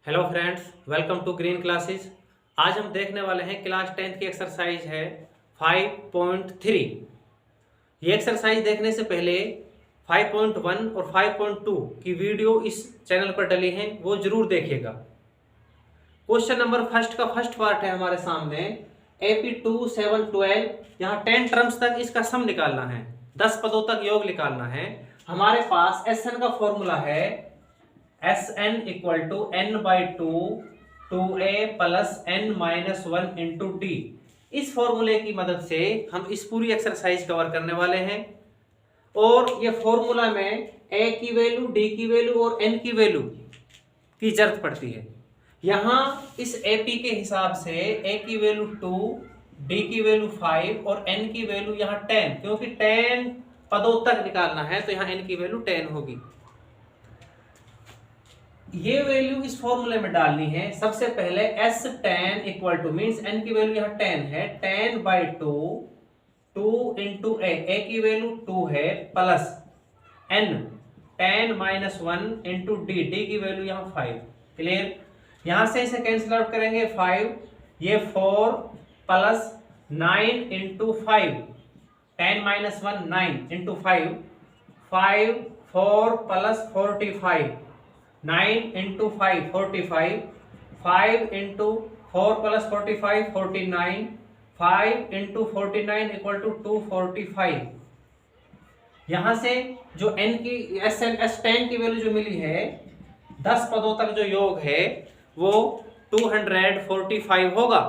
Hello friends, welcome to Green Classes. आज हम देखने वाले हैं क्लास 10th की एक्सरसाइज है 5.3। ये एक्सरसाइज देखने से पहले 5.1 और 5.2 की वीडियो इस चैनल पर डली है, वो जरूर देखिएगा। क्वेश्चन नंबर फर्स्ट का फर्स्ट पार्ट है हमारे सामने AP2 7 12। यहाँ 10 टर्म्स तक इसका सम निकालना है, 10 पदों तक योग निकालना है। हमारे पास SN का फॉर्मूला है Sn equal to n by two a plus n minus one into D. इस फॉर्मूले की मदद से हम इस पूरी एक्सरसाइज कवर करने वाले हैं। और ये फॉर्मूला में a की वैल्यू, d की वैल्यू और n की वैल्यू की जरूरत पड़ती है। यहाँ इस AP के हिसाब से a की वैल्यू 2, d की वैल्यू 5 और n की वैल्यू यहाँ 10, क्योंकि 10 पदों तक निकालना है तो यहाँ n की वैल्यू 10 होगी। ये वैल्यू इस फॉर्मूले में डालनी है। सबसे पहले S10 equal two means n की वैल्यू यहाँ 10 है, 10 बाई 2 इंटू a की वैल्यू 2 है plus n 10 minus 1 into d की वैल्यू यहाँ 5। क्लियर? यहां से इसे कैंसिल आउट करेंगे 5, ये 4 plus 9 into 5, 10 minus 1 9 into 5, 5 4 plus 45, 9 into 5 45, 5 into 4 plus 45 49, 5 into 49 equal to 245। यहां से जो n की S10 की वैल्यू जो मिली है 10 पदों तक जो योग है वो 245 होगा।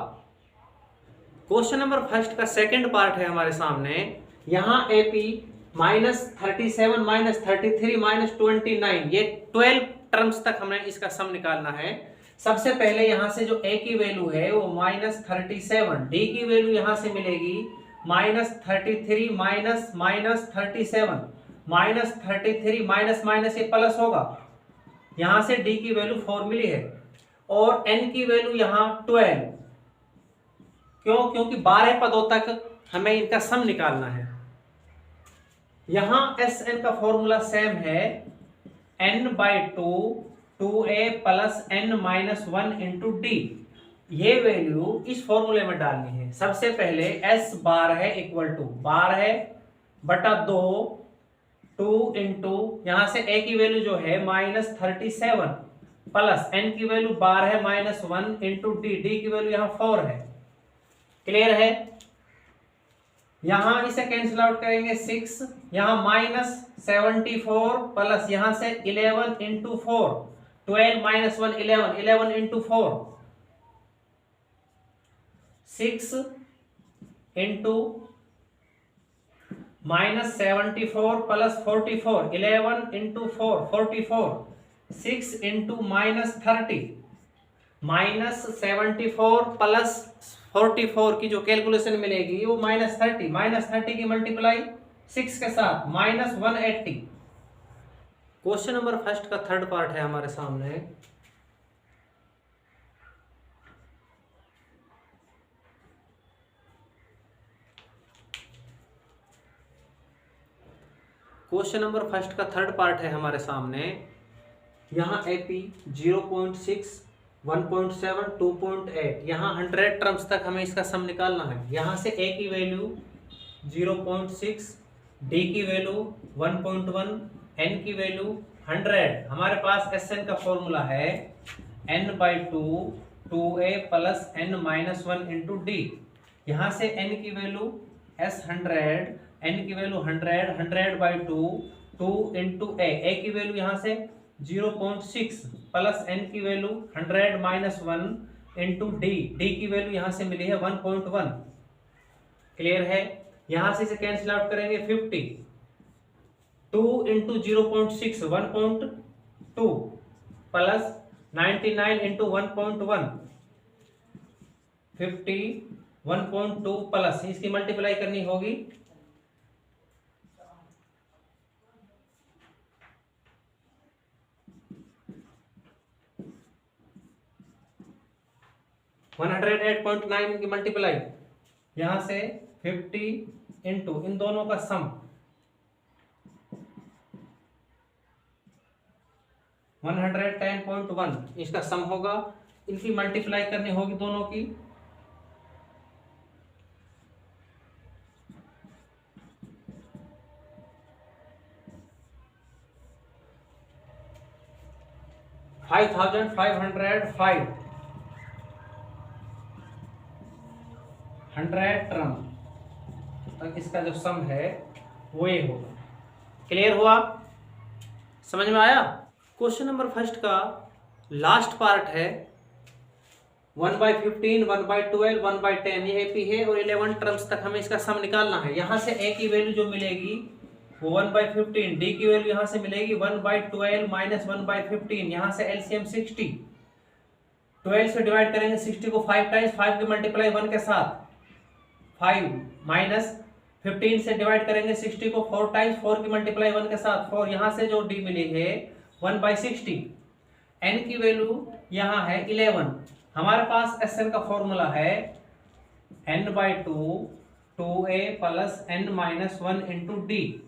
क्वेश्चन नंबर फर्स्ट का सेकंड पार्ट है हमारे सामने। यहां AP -37 -33 -29, ये 12 टर्म्स तक हमने इसका सम निकालना है। सबसे पहले यहां से जो a की वैल्यू है वो -37, d की वैल्यू यहां से मिलेगी -33 -37, -33 माइनस माइनस ये प्लस होगा। यहां से d की वैल्यू 4 मिली है और n की वैल्यू यहां 12। क्योंकि 12 पदों तक हमें इनका सम निकालना है। यहां Sn का फॉर्मूला सेम है n by 2a plus n minus 1 into D. ये वैल्यू इस फॉर्मूले में डालनी है। सबसे पहले S बार है इक्वल टू बार है बटा 2 इंटू यहां से a की वैल्यू जो है -37 प्लस n की वैल्यू बार है -1 इंटू डी की वैल्यू यहां 4 है। क्लियर है? यहां इसे कैंसिल आउट करेंगे 6, यहां -74 प्लस यहां से 11 into 4, 12 minus 1 11, 11 into 4, 6 into -74 plus 44, 11 into 4 44, 6 into -30, -74 plus 44 की जो कैलकुलेशन मिलेगी वो -30 की मल्टीप्लाई 6 के साथ -180। क्वेश्चन नंबर फर्स्ट का थर्ड पार्ट है हमारे सामने। क्वेश्चन नंबर फर्स्ट का थर्ड पार्ट है हमारे सामने। यहां AP 0.6 1.7 2.8, यहाँ 100 टर्म्स तक हमें इसका सम निकालना है। यहाँ से a की वैल्यू 0.6, d की वैल्यू 1.1, n की वैल्यू 100। हमारे पास Sn का फॉर्मूला है n by 2a plus n minus 1 into d. यहाँ से n की वैल्यू S100, n की वैल्यू 100 बाई 2 इंटू a की वैल्यू यहाँ से 0.6 प्लस n की वैल्यू 100 माइनस 1 इंटू डी की वैल्यू यहां से मिली है 1.1। क्लियर है? यहां से इसे कैंसिल आउट करेंगे 50, 2 इंटू 0.6 1.2 प्लस 99 इंटू 1.1, 50 1.2 प्लस इसकी मल्टीप्लाई करनी होगी 108.9 की मल्टीप्लाई यहां से 50 इंटू इन दोनों का सम 110.9 5.1 इसका सम होगा, इनकी मल्टीप्लाई करनी होगी दोनों की। $5,505 टर्म तक इसका जो सम है वो ये होगा। क्लियर हुआ? समझ में आया? क्वेश्चन नंबर फर्स्ट का लास्ट पार्ट है 1/15, 1/12, 1/10 ये एपी है और 11 टर्म्स तक हमें इसका सम निकालना है। यहाँ से ए की वैल्यू जो मिलेगी वो 1/15, डी की वैल्यू यहाँ से मिलेगी 1/12 माइनस 1/15, यहाँ से एलसीएम 60, 12 से डिवाइड करेंगे 60 को 5 टाइम्स, 5 के मल्टीप्लाई 1 के साथ 5 माइनस 15 से डिवाइड करेंगे 60 को 4 टाइम्स, 4 की मल्टीप्लाई 1 के साथ 4, यहाँ से जो डी मिली है 1/60, एन की वैल्यू यहाँ है 11। हमारे पास एस एन का फॉर्मूला है n/2 2a plus n minus 1 into D.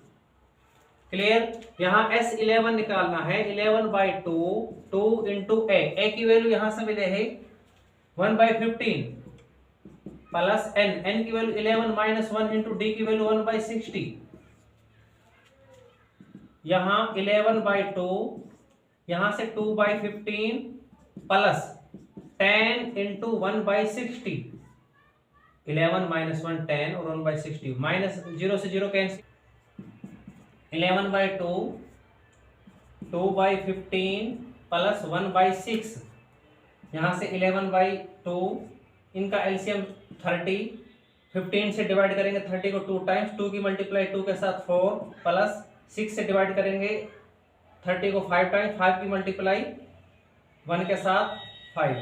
Clear? यहाँ S11 निकालना है, 11/2 2 इंटू ए की वैल्यू यहाँ से मिले है 1/15 प्लस n की वैल्यू 11 माइनस 1 इंटू डी की वैल्यू 1/60। यहाँ 11/2 यहाँ से 2/15 प्लस 10 इंटू 1/60, 11 माइनस 1 10 और 1/60 माइनस 0 से 0 कैंसिल, 11/2 2/15 प्लस 1/6, यहाँ से 11/2 इनका एलसीएम 30, 15 से डिवाइड करेंगे 30 को 2 टाइम्स, 2 की मल्टीप्लाई 2 के साथ 4 प्लस 6 से डिवाइड करेंगे 30 को 5 टाइम्स, 5 की मल्टीप्लाई 1 के साथ 5,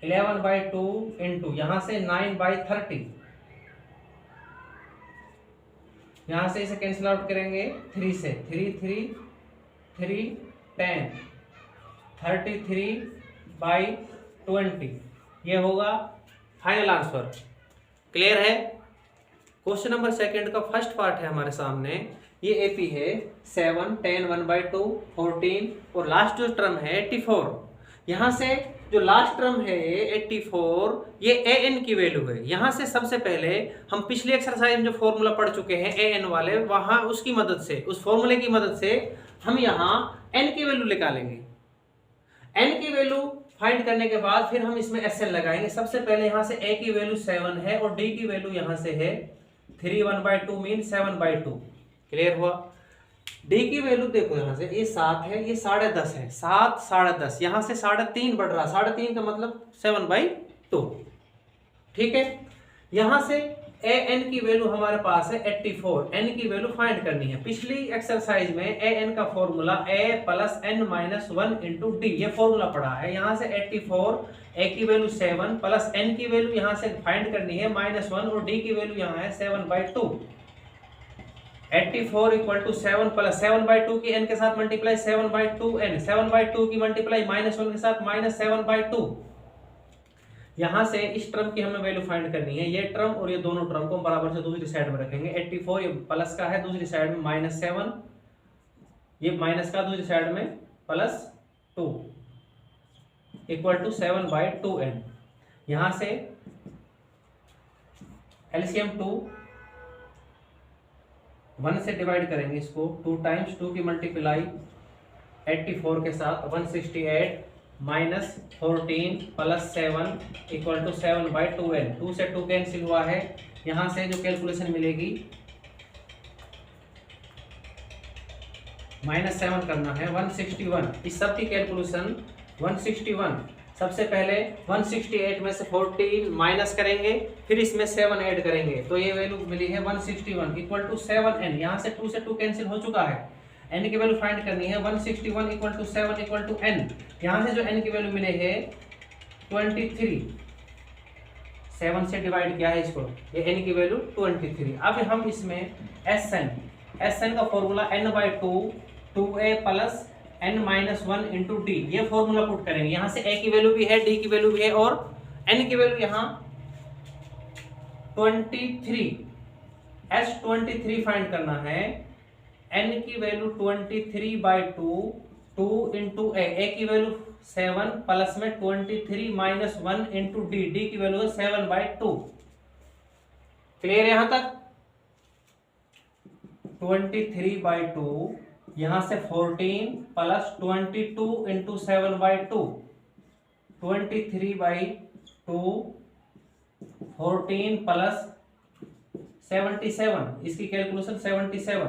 11/2 इंटू यहाँ से 9/30, यहाँ से इसे कैंसिल आउट करेंगे 3 से, 3 3 3 10 33/20 ये होगा फाइनल आंसर। क्लियर है? क्वेश्चन नंबर सेकंड का फर्स्ट पार्ट है हमारे सामने। ये एपी है 7 10 1/2 14 और लास्ट जो टर्म है 84। यहाँ से जो लास्ट टर्म है 84 ये ए एन की वैल्यू है। यहाँ से सबसे पहले हम पिछली एक्सरसाइज में जो फॉर्मूला पढ़ चुके हैं ए एन वाले, वहां उसकी मदद से, उस फॉर्मूले की मदद से हम यहाँ एन की वैल्यू निकालेंगे। एन की वैल्यू फाइंड करने के बाद फिर हम इसमें एस एन लगाएंगे। सबसे पहले यहाँ से ए की वैल्यू 7 है और डी की वैल्यू यहाँ से है 3 1/2 मीन 7/2। क्लियर हुआ? डी की वैल्यू देखो, यहाँ से ये 7 है, ये 10.5 है, 7 10.5, यहाँ से 3.5 बढ़ रहा, 3.5 का मतलब 7/2। ठीक है? यहाँ से ए एन की वैल्यू हमारे पास है 84, एन की वैल्यू फाइंड करनी है। पिछली एक्सरसाइज में ए एन का formula A plus N minus 1 into D ये फॉर्मूला पड़ा है। यहाँ से 84, ए की वैल्यू 7 प्लस एन की वैल्यू यहाँ से फाइंड करनी है -1 और डी की वैल्यू यहाँ है 7/2। 84 इक्वल टू 7 प्लस 7/2 की n के साथ मल्टीप्लाई 7/2 n, 7/2 की मल्टीप्लाई -1 के साथ -7/2। यहां से इस टर्म की हमें वैल्यू फाइंड करनी है। ये टर्म और ये दोनों टर्म को बराबर से दूसरी साइड में रखेंगे। 84 ये प्लस का है, दूसरी साइड में -7, ये माइनस का दूसरी साइड में +2 इक्वल टू 7/2n। यहां से एलसीएम 2 1 से डिवाइड करेंगे इसको 2 टाइम्स, 2 की मल्टीप्लाई 84 के साथ 168 minus 14 plus 7 equal to 7/2n। 2 से 2 कैंसिल हुआ है। यहाँ से जो कैलकुलेशन मिलेगी -7 करना है 161। इस सब की कैलकुलेशन 161। सबसे पहले 168 में से 14 माइनस करेंगे, फिर इसमें 7 ऐड करेंगे, तो ये वैल्यू मिली है 161 इक्वल टू 7n। यहाँ से 2 से 2 कैंसिल हो चुका है। n की वैल्यू फाइंड करनी है 161 equal to 7 equal to n। यहाँ से जो n की वैल्यू मिले है 23, 7 से डिवाइड किया है इसको, ये n की वैल्यू 23। अब हम इसमें sn का formula n/2 2a plus n minus 1 into D ये फॉर्मूला पुट करेंगे। यहाँ से a की वैल्यू भी है, d की वैल्यू भी है और n की वैल्यू यहाँ 23 S23 फाइंड करना है। n की वैल्यू 23/2 2 इंटू ए की वैल्यू 7 प्लस में 23 माइनस 1 इंटू डी की वैल्यू है 7/2। क्लियर यहां तक? 23/2 यहां से 14 प्लस 22 इंटू 7/2, 23/2 14 प्लस 77, इसकी कैलकुलेशन 77।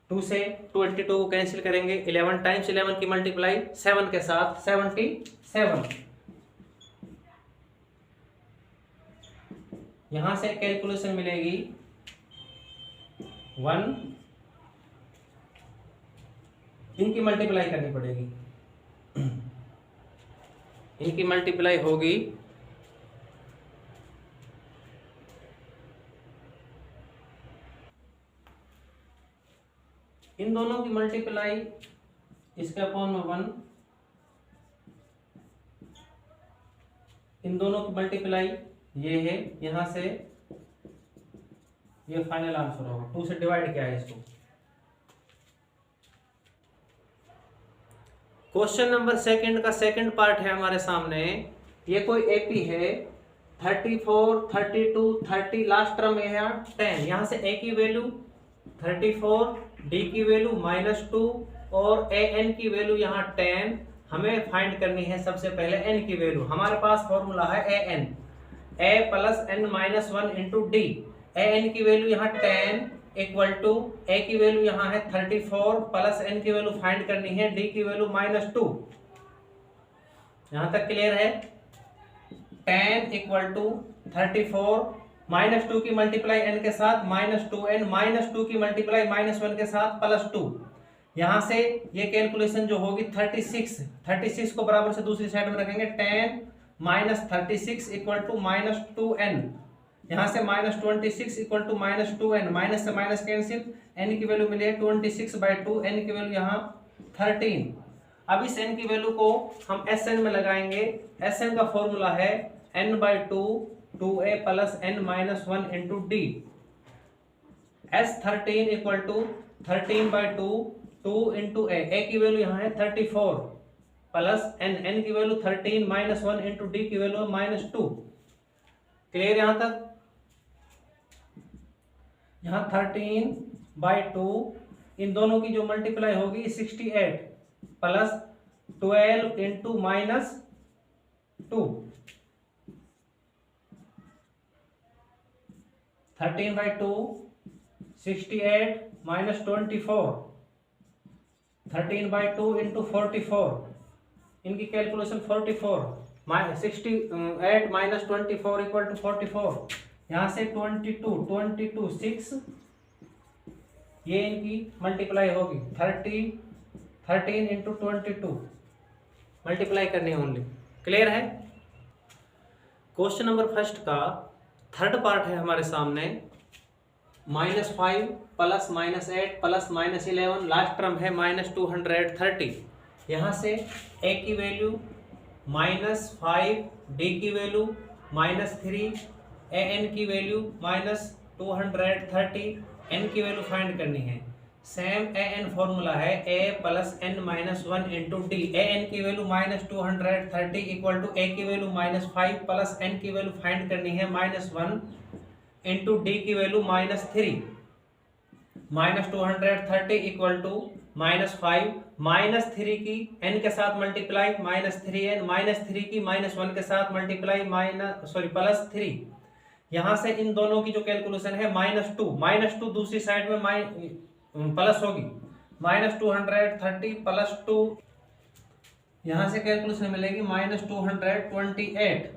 2 से 22 को कैंसिल करेंगे, 11 टाइम्स 11 की मल्टीप्लाई 7 के साथ 77। यहां से कैलकुलेशन मिलेगी 1, इनकी मल्टीप्लाई करनी पड़ेगी, इनकी मल्टीप्लाई होगी इन दोनों की मल्टीप्लाई इसके अपॉन में 1, इन दोनों की मल्टीप्लाई ये है, यहां से ये फाइनल आंसर होगा। 2 से डिवाइड किया है इसको। क्वेश्चन नंबर सेकंड का सेकंड पार्ट है हमारे सामने। ये कोई एपी है 34, 32, 30, लास्ट टर्म है 10। यहां से ए की वैल्यू 34, डी की वैल्यू -2 और ए एन की वैल्यू यहाँ 10। हमें फाइंड करनी है सबसे पहले एन की वैल्यू। हमारे पास फॉर्मूला है a n, a plus N minus 1 into d. A n की वैल्यू यहाँ 10 इक्वल टू ए की वैल्यू यहाँ है 34 प्लस एन की वैल्यू फाइंड करनी है, डी की वैल्यू -2। यहां तक क्लियर है? 10 इक्वल टू 34, -2 की मल्टीप्लाई n के साथ -2n, -2 की मल्टीप्लाई -1 के साथ +2। यहां से ये कैलकुलेशन जो होगी 36 को बराबर से दूसरी साइड में रखेंगे। 10 माइनस 36 इक्वल टू -2n। यहां से -26 इक्वल टू -2n, माइनस से माइनस कैंसिल, n की वैल्यू मिली है 26/2, n की वैल्यू यहाँ 13। अब इस n की वैल्यू को हम Sn में लगाएंगे। Sn का फॉर्मूला है n/2 2a plus n minus 1 into d. S13 equal to 13/2 2 into a की वैल्यू यहाँ है 34 प्लस n की वैल्यू 13 माइनस 1 इंटू डी की वैल्यू है -2। क्लियर यहां तक? यहाँ 13/2 इन दोनों की जो मल्टीप्लाई होगी 68 प्लस 12 इंटू -2, 13/2 68 माइनस 24, 13/2 इंटू 44, इनकी कैलकुलेशन 44, 68 माइनस 24 इक्वल टू 44। यहाँ से 22 6, ये इनकी मल्टीप्लाई होगी 13 इंटू 22, मल्टीप्लाई करनी है ओनली। क्लियर है? क्वेश्चन नंबर फर्स्ट का थर्ड पार्ट है हमारे सामने। -5 प्लस -8 प्लस -11, लास्ट टर्म है -230। यहाँ से ए की वैल्यू -5, डी की वैल्यू -3, ए एन की वैल्यू -230, एन की वैल्यू फाइंड करनी है। सेम ए एन फॉर्मूला है a plus N minus 1 into d. A n की वैल्यू -230 इक्वल टू ए की वैल्यू -5 प्लस एन की वैल्यू फाइंड करनी है -1 इंटू डी की वैल्यू -3। -230 इक्वल टू -5, -3 की n के साथ मल्टीप्लाई -3n, -3 की -1 के साथ मल्टीप्लाई +3। यहाँ से इन दोनों की जो कैलकुलेशन है -2 दूसरी साइड में प्लस होगी, -230 प्लस 2, यहाँ से कैलकुलेशन मिलेगी -228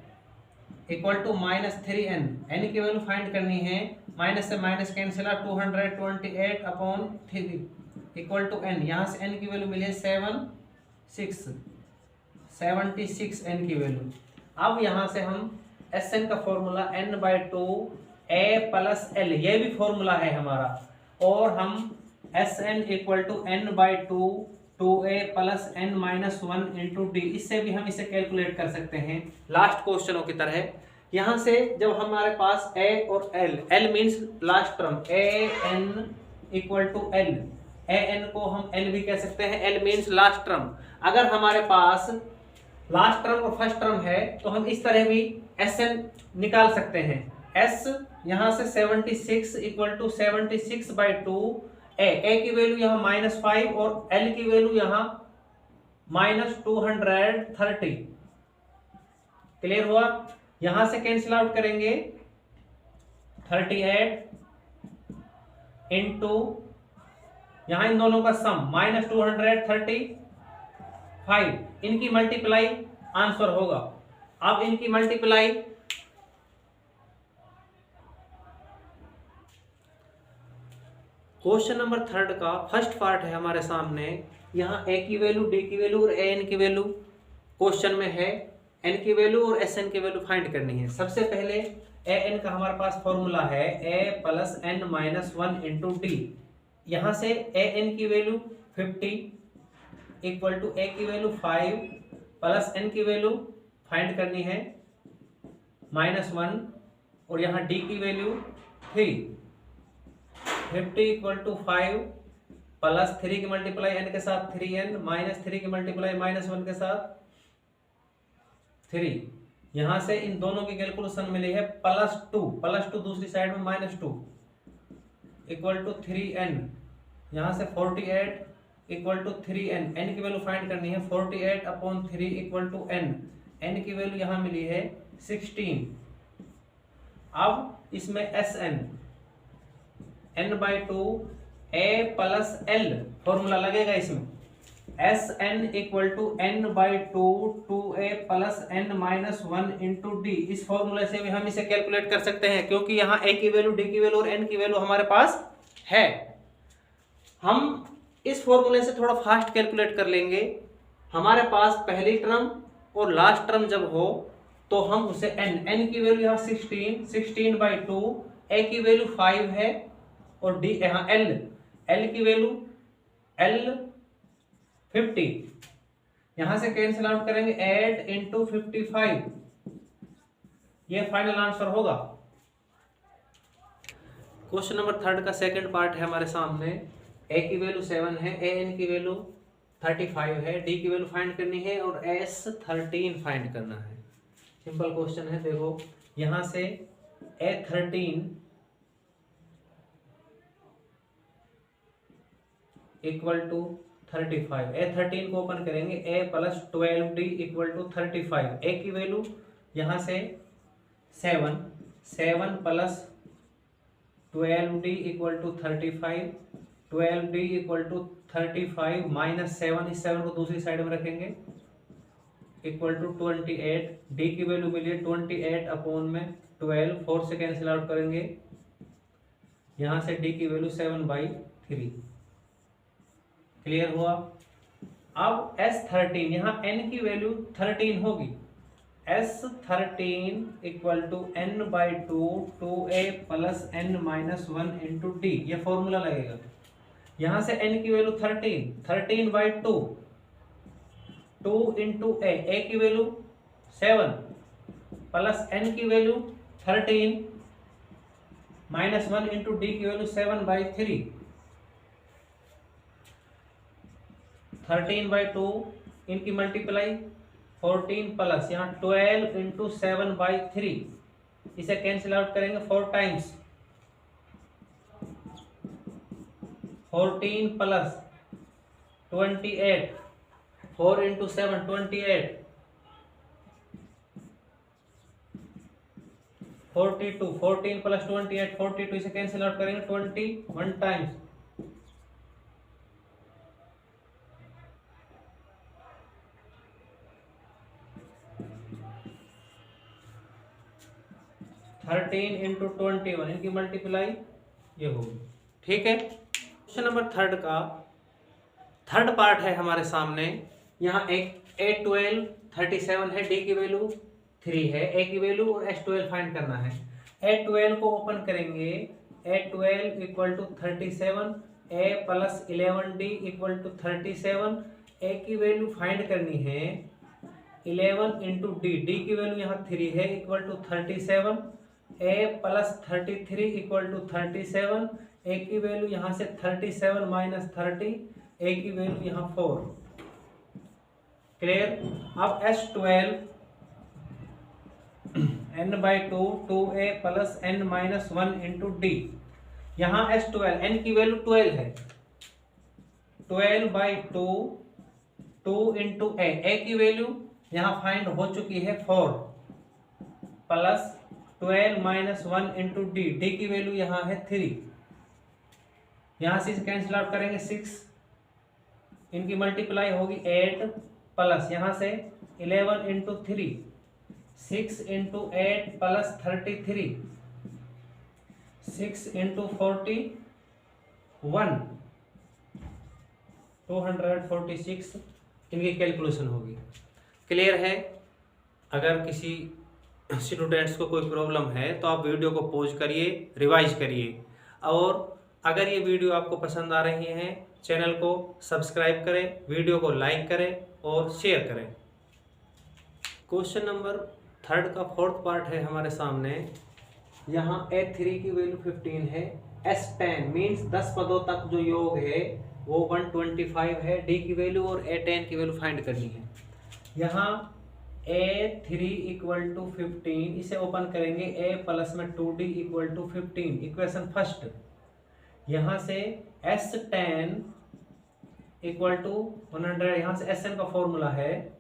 इक्वल टू -3n। n की वैल्यू फाइंड करनी है, माइनस से minus cancel, 228 upon 3 equal to n। यहाँ से n की वैल्यू मिली है 76 n की वैल्यू। अब यहाँ से हम Sn का formula n/2 a plus l, ये भी फॉर्मूला है हमारा, और हम Sn equal to n/2 2a plus n minus 1 into d, इससे भी हम इसे कैलकुलेट कर सकते हैं लास्ट क्वेश्चनों की तरह। यहाँ से जब हमारे पास a और l means last term a n equal to l, a n को हम एन भी कह सकते हैं। L means last term. अगर हमारे पास लास्ट टर्म और फर्स्ट टर्म है तो हम इस तरह भी एस एन निकाल सकते हैं। एस यहां से 76 इक्वल टू 76/2 ए की वैल्यू यहाँ -5 और एल की वैल्यू यहाँ -230। क्लियर हुआ? यहां से कैंसिल आउट करेंगे 38 इंटू यहां इन दोनों का सम -235, इनकी मल्टीप्लाई आंसर होगा। अब इनकी मल्टीप्लाई क्वेश्चन नंबर 3 का फर्स्ट पार्ट है हमारे सामने। यहाँ ए की वैल्यू, डी की वैल्यू और ए एन की वैल्यू क्वेश्चन में है। एन की वैल्यू और एस एन की वैल्यू फाइंड करनी है। सबसे पहले ए एन का हमारे पास फॉर्मूला है a plus N minus 1 into d. यहाँ से ए एन की वैल्यू 50 इक्वल टू ए की वैल्यू 5 प्लस एन की वैल्यू फाइंड करनी है -1 और यहाँ डी की वैल्यू 3। 50 इक्वल टू 5 प्लस 3 की मल्टीप्लाई एन के साथ 3n माइनस 3 की मल्टीप्लाई -1 के साथ 3। यहां से इन दोनों की कैलकुलेशन मिली है +2 दूसरी साइड में -2 इक्वल टू 3n। यहां से 48 इक्वल टू 3n। n की वैल्यू फाइंड करनी है 48/3 इक्वल टू n। n की वैल्यू यहां मिली है 16। अब इसमें Sn n/2 a plus l formula लगेगा इसमें। Sn equal to n/2 2a plus n minus 1 into D. इस फॉर्मूले से भी हम इसे कैलकुलेट कर सकते हैं क्योंकि यहाँ a की वैल्यू, d की वैल्यू और n की वैल्यू हमारे पास है। हम इस फॉर्मूले से थोड़ा फास्ट कैलकुलेट कर लेंगे। हमारे पास पहली टर्म और लास्ट टर्म जब हो तो हम उसे n की वैल्यू यहाँ 16/2, a की वैल्यू 5 है और डी यहाँ l की वैल्यू l 50। यहां से कैंसिल आउट करेंगे 8 इंटू 55, ये फाइनल आंसर होगा। क्वेश्चन नंबर 3 का सेकंड पार्ट है हमारे सामने। ए की वैल्यू 7 है, ए एन की वैल्यू 35 है, डी की वैल्यू फाइंड करनी है और एस 13 फाइंड करना है। सिंपल क्वेश्चन है। देखो यहां से A13 इक्वल टू 35। A13 को ओपन करेंगे a plus 12d equal to 35। a की वैल्यू यहां से 7 plus 12d equal to 35। 12d equal to 35 minus 7, इस 7 को दूसरी साइड में रखेंगे इक्वल टू 28। d की वैल्यू मिली 28/12। 4 से कैंसिल आउट करेंगे, यहां से d की वैल्यू 7/3। क्लियर हुआ? अब S13 यहाँ n की वैल्यू 13 होगी। S13 equal to n/2 2a plus n minus 1 into D, ये फॉर्मूला लगेगा। यहां से n की वैल्यू 13/2 2 इंटू a की वैल्यू 7 प्लस n की वैल्यू 13 माइनस 1 इंटू डी की वैल्यू 7/3। 13/2 इनकी मल्टीप्लाई 14 प्लस यहाँ 12 इंटू 7/3, इसे कैंसिल आउट करेंगे 4 टाइम्स। 14 plus 28, 4 into 7 28, 42। 14 प्लस 28 42, इसे कैंसिल आउट करेंगे 21 टाइम्स। 13 इंटू 21, इनकी मल्टीप्लाई ये होगी। ठीक है। क्वेश्चन नंबर 3 का थर्ड पार्ट है हमारे सामने। यहाँ एक A12 37 है, D की वैल्यू 3 है, A की वैल्यू और S12 फाइंड करना है। A12 को ओपन करेंगे, A12 equal to 37, A plus 11D equal to 37। A की वैल्यू फाइंड करनी है 11 इंटू D, D की वैल्यू यहाँ 3 है equal to 37। A plus 33 equal to 37, a की वैल्यू यहाँ से 37 माइनस 30, ए की वैल्यू यहाँ 4। क्लियर। अब S12 n/2 2a plus n minus 1 into d. यहाँ S12 n की वैल्यू 12 है, 12/2 2 इंटू ए की वैल्यू यहाँ फाइंड हो चुकी है 4 प्लस 12 माइनस 1 इंटू डी की वैल्यू यहाँ है 3। यहाँ से कैंसिल आउट करेंगे 6, इनकी मल्टीप्लाई होगी 8 प्लस यहाँ से 11 इंटू 3, 6 इंटू 8 प्लस 33, 6 इंटू 41 246 इनकी कैलकुलेशन होगी। क्लियर है। अगर किसी स्टूडेंट्स को कोई प्रॉब्लम है तो आप वीडियो को पॉज करिए, रिवाइज करिए, और अगर ये वीडियो आपको पसंद आ रही है चैनल को सब्सक्राइब करें, वीडियो को लाइक करें और शेयर करें। क्वेश्चन नंबर 3 का 4th पार्ट है हमारे सामने। यहाँ A3 की वैल्यू 15 है, S10 मीन्स 10 पदों तक जो योग है वो 125 है, D की वैल्यू और A10 की वैल्यू फाइंड करनी है। यहाँ A3 इक्वल टू 15, इसे ओपन करेंगे, A प्लस में 2D equal to 15, equation first. यहाँ से S10 इक्वल टू 100, यहाँ से Sn का फॉर्मूला है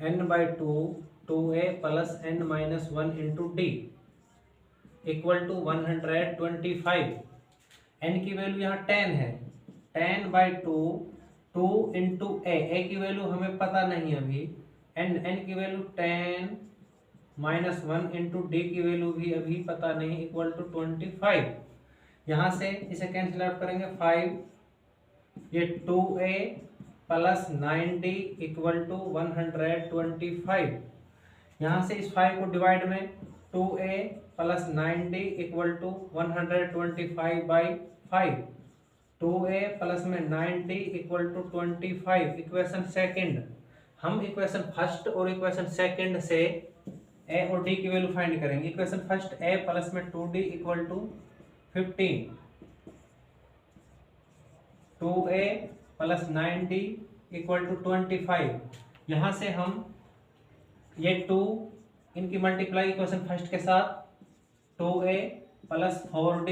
n/2 2a plus n minus 1 into d equal to 125। n की वैल्यू यहाँ 10 है, 10/2 2 इंटू ए की वैल्यू हमें पता नहीं अभी, n की वैल्यू 10 माइनस 1 इंटू डी की वैल्यू भी अभी पता नहीं, इक्वल टू 25। यहाँ से इसे कैंसिल आउट करेंगे 5, ये 2a plus 9d equal to 125। यहाँ से इस 5 को डिवाइड में 2a plus 9d equal to 125/5, 2a plus में 9d equal to 25। Equation second, हम इक्वेशन फर्स्ट और इक्वेशन सेकंड से a और d की वैल्यू फाइंड करेंगे। इक्वेशन फर्स्ट a प्लस में 2d equal to 15, 2a plus 9d equal to 25। यहाँ से हम ये 2 इनकी मल्टीप्लाई इक्वेशन फर्स्ट के साथ, 2a plus 4d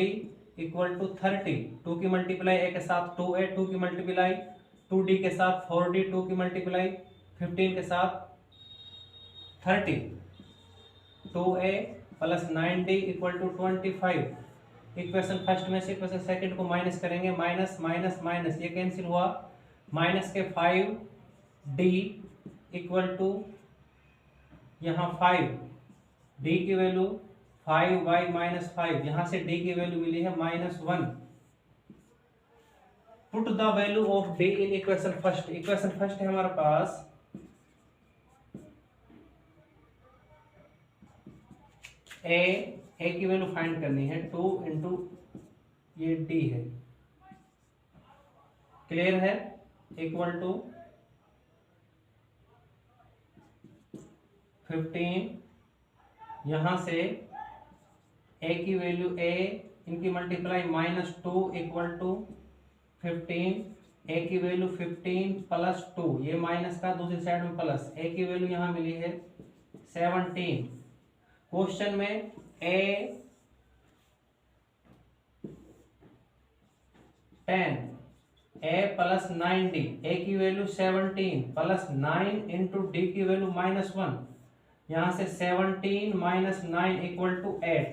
equal to 30, 2 की मल्टीप्लाई a के साथ 2a, 2 की मल्टीप्लाई 2d के साथ 4d, 2 की मल्टीप्लाई 15 के साथ 30, 2a plus 9d equal to 25। Equation first में से इक्वेशन सेकंड को माइनस करेंगे, माइनस माइनस माइनस ये कैंसिल हुआ, माइनस के 5d इक्वल टू यहाँ 5, d की वैल्यू 5/-5, यहाँ से d की वैल्यू मिली है -1। Put the value of d in equation first. Equation first है हमारे पास a की वैल्यू फाइंड करनी है 2 इंटू ये d है। क्लियर है। इक्वल टू 15, यहां से a की वैल्यू a इनकी मल्टीप्लाई -2 इक्वल टू 15, a की वैल्यू 15 प्लस 2, ये माइनस का दूसरी साइड में प्लस, a की वैल्यू यहां मिली है 17। क्वेश्चन में a 10, a plus 9d, a की वैल्यू 17 प्लस 9 इंटू डी की वैल्यू -1, यहाँ से 17 माइनस 9 इक्वल टू 8,